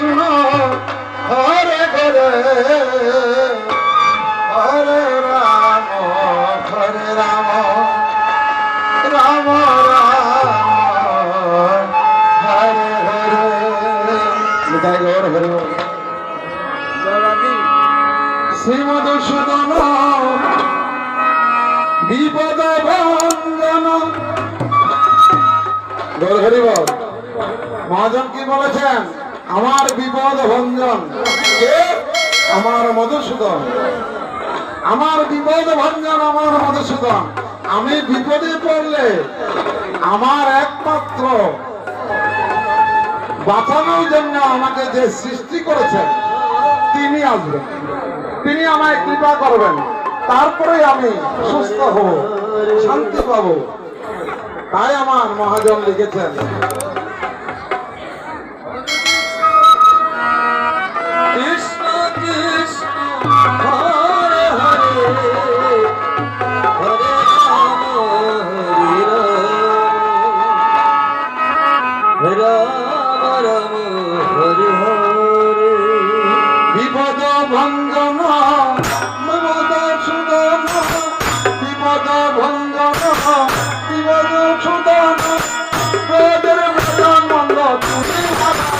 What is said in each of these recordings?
কৃষ্ণ হরে হরে হরে রাম রাম রাম হরে হরে নিতাই গৌর হরে শ্রীমধুসূদন বিপদ ভঞ্জন গৌর হরি বল। মহাজন কি বলেছেন? আমার বিপদ ভঞ্জন কে? আমার মধুসূদন। আমার বিপদ ভঞ্জন আমার মধুসূদন। আমি বিপদে পড়লে আমার একমাত্র বাঁচানোর জন্য আমাকে যে সৃষ্টি করেছেন তিনি আসবেন, তিনি আমায় কৃপা করবেন, তারপরে আমি সুস্থ হব, শান্তি পাব। তাই আমার মহাজন লিখেছেন কৃষ্ণ কৃষ্ণ হরে হরে হরে রাম হরে রাম রাম হরে হরে বিপদ ভঞ্জন মধুসূদন বিপদ ভঞ্জন বিপদসূদন ব্রজের ব্রজানন্দ তুমি ভঞ্জন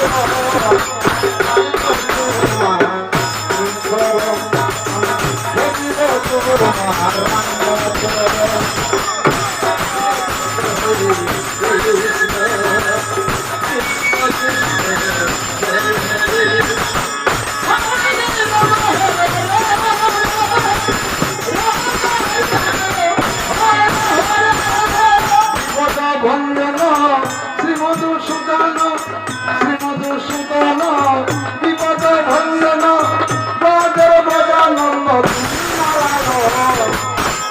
শ্রীমধুসূদন শ্রীমধুসূদন বিপদ ভঞ্জন ব্রজের ব্রজানন্দ তুমি নারায়ণ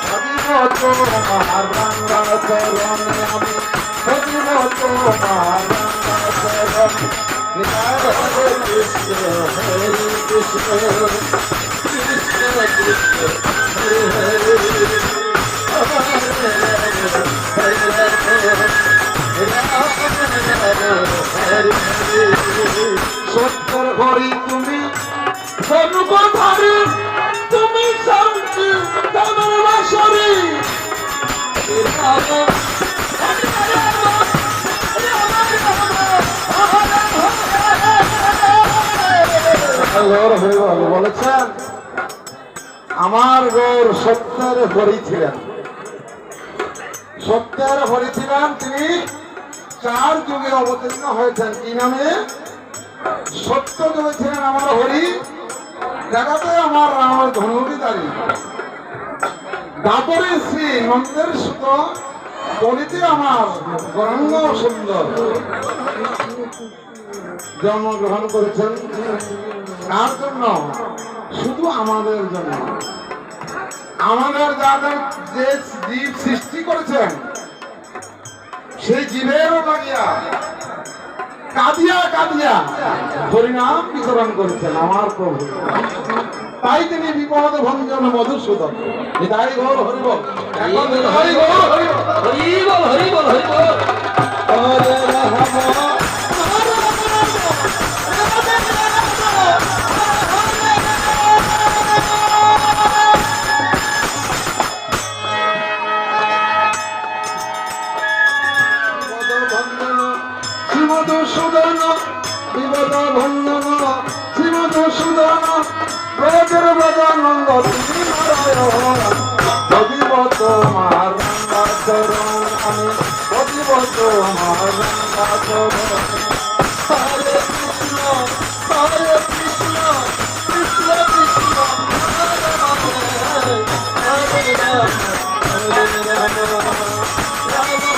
হরিব তোমার রাঙ্গা চরণ আমি হরিব তোমার রাঙ্গা চরণ হরে কৃষ্ণ হরে কৃষ্ণ কৃষ্ণ কৃষ্ণ হরে হরে সত্যর হরি তুমি সর্বধারী তুমি শান্তি তোমার বাসরি বলেছেন আমার গৌর সত্যের হরি ছিলেন, সত্যের হরি ছিলেন। তিনি 4 যুগে অবতীর্ণ হয়েছেন। কি নামে? সত্য যুগে ছিলেন আমার হরি, দেখাতে আমার রাম ধনুর্ধারী, দাপরে শ্রী নন্দের সুত, কলিতে আমার গরঙ্গ সুন্দর। জন্মগ্রহণ করেছেন কার জন্য? শুধু আমাদের জন্য। আমাদের যাদের যে জীব সৃষ্টি করেছেন সেই জীবেরও লাগিয়া কাঁদিয়া কাঁদিয়া হরিনাম বিতরণ করেছেন আমার প্রভু। তাই তিনি বিপদ ভঞ্জন মধুসূদন। নিতাই গৌর হরি বল। হরি বল হরি বল হরি বল হরি বল হরি বল হরে রাম শ্রীমধুসূদন বিপদ ভঞ্জন শ্রীমধুসূদন ব্রজের ব্রজানন্দ তুমি নারায়ণ হরিব তোমার রাঙ্গা চরণ আমি হরিব তোমার রাঙ্গা চরণ হরে কৃষ্ণ কৃষ্ণ কৃষ্ণ হরে হরে হরে রাম হরে রাম রাম রাম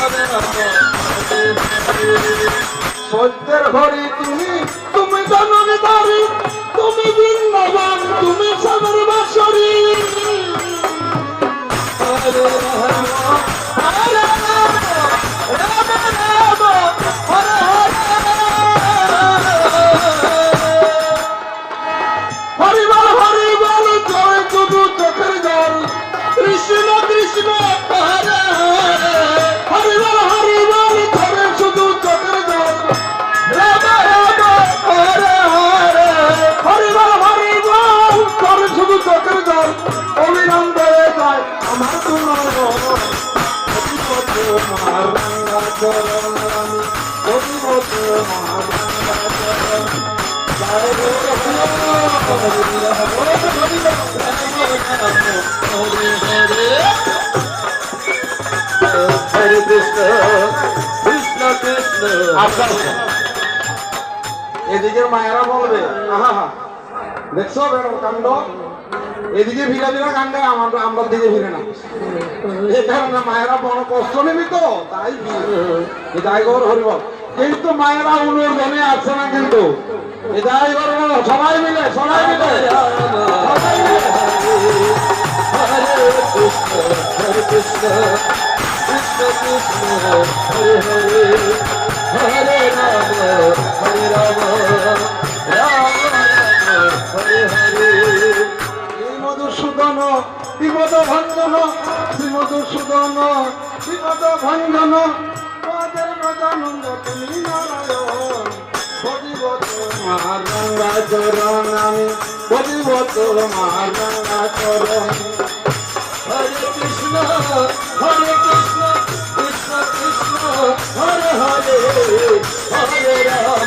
সত্যের হরি তুমি, তুমি জননী, তুমি বৃন্দাবন, তুমি সবার বাসরি। হরে রাম হরে রাম রাম রাম হরে হরে হরি বল জয় শুধু চোখের জল কৃষ্ণ কৃষ্ণ হরে হরে হরি বল ধরে শুধু চোখের জল রাম রাম হরে হরে তোমার রাঙ্গা চরণ আমি বলিব তোমার রাঙ্গা চরণ জয় Hare Krishna, Krishna Krishna. আচ্ছা এদিকে মায়েরা বলবে আহা হা দেখছো বেরো কাণ্ড এদিকে ভিড়া ভিড়া কাণ্ডে আমরা দিকে ভিড়ে না এই কারণে মায়েরা বড় কষ্ট নেবি তো তাই এটাই গর হরিবল কিন্তু মায়েরা অনুরোধনে আছে না কিন্তু এটাই গর সবাই মিলে সবাই মিলে সবাই মিলে Hare Krishna, Hare Krishna, Krishna Krishna, Hare Hare, Hare Rama, Hare Rama, Rama Rama, Hare Hare. এই মধুসূদন বিপদ ভঞ্জন শ্রী মধুসূদন বিপদ ভঞ্জন পদের গজানন্দ তুমি নারায়ণ বদিব তোমার রাঙ্গা চরণ আমি বদিব তোমার রাঙ্গা চরণ Hare Krishna, Hare Krishna, Krishna Krishna, Hare Hare, Hare Rama,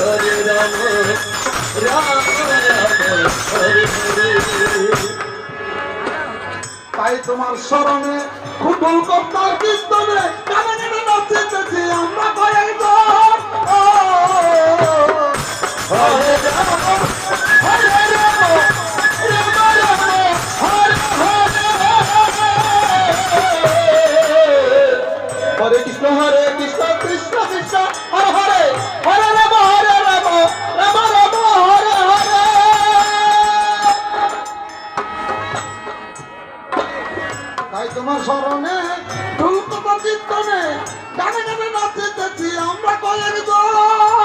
Hare Rama, Rama Rama, Hare Hare. তাই তোমার স্মরণে খুটুল কর্তার কীর্তনে কানে কানে নাচিতেছি আমরা কয়েকজন Hare Rama, হরে রাম রাম রাম হরে হরে হরে কৃষ্ণ কৃষ্ণ কৃষ্ণ হরে হরে হরে রাম রাম রাম হরে হরে তাই তোমার স্মরণে ঢুল কথা কীর্তনে গানে গানে নাচিতেছি আমরা কয়েকজন